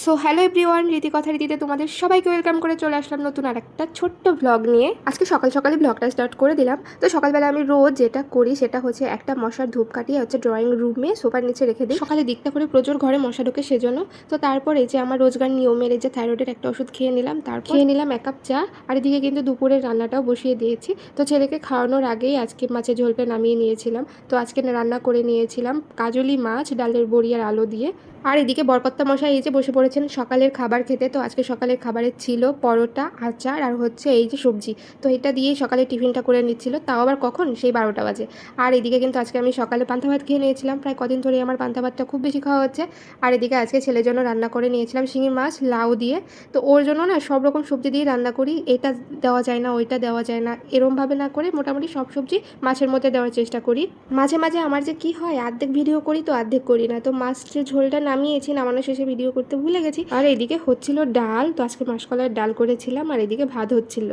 So hello everyone, রীতিকথা রীতিতে তোমাদের সবাইকে ওয়েলকাম করে চলে আসলাম নতুন আর একটা ছোট্ট ভ্লগ নিয়ে। আজকে সকাল সকালে ভ্লগটা স্টার্ট করে দিলাম। তো সকালবেলা আমি রোজ যেটা করি সেটা হচ্ছে একটা মশার ধূপ কাটিয়ে হচ্ছে ড্রয়িং রুমে সোফার নিচে রেখে দিই। সকালে দিকটা করে প্রচুর ঘরে মশা ঢোকে সেজন্য। তো তারপরে যে আমার রোজগার নিয়মের এই যে থাইরয়েডের একটা ওষুধ খেয়ে নিলাম, তারপর খেয়ে নিলাম 1 কাপ চা। আর এদিকে কিন্তু দুপুরের রান্নাটাও বসিয়ে দিয়েছি। তো ছেলেকে খাওয়ানোর আগেই আজকে মাছের ঝোলটা নামিয়ে নিয়েছিলাম। তো আজকে রান্না করে নিয়েছিলাম কাজলি মাছ ডালের বড়ি আর আলু দিয়ে। আর এদিকে বরকর্তা মশাই এই যে বসে পড়েছেন সকালের খাবার খেতে। তো আজকে সকালের খাবারে ছিল পরোটা, আচার আর হচ্ছে এই যে সবজি। তো এটা দিয়েই সকালে টিফিনটা করে নিচ্ছিল, তাও আবার কখন সেই 12টা বাজে। আর এদিকে কিন্তু আজকে আমি সকালে পান্তা ভাত খেয়ে নিয়েছিলাম। প্রায় কদিন ধরেই আমার পান্তা ভাতটা খুব বেশি খাওয়া হচ্ছে। আর এদিকে আজকে ছেলের জন্য রান্না করে নিয়েছিলাম শিঙি মাছ লাউ দিয়ে। তো ওর জন্য না সব রকম সবজি দিয়ে রান্না করি, এটা দেওয়া যায় না ওইটা দেওয়া যায় না, এরমভাবে না করে মোটামুটি সব সবজি মাছের মধ্যে দেওয়ার চেষ্টা করি। মাঝে মাঝে আমার যে কি হয়, অর্ধেক ভিডিও করি তো অর্ধেক করি না। তো মাছের ঝোলটা নামিয়েছি, নামানোর শেষে ভিডিও করতে ভুলে গেছি। আর এদিকে হচ্ছিল ডাল, তো আজকে মাসকলাইয়ের ডাল করেছিলাম আর এদিকে ভাত হচ্ছিল।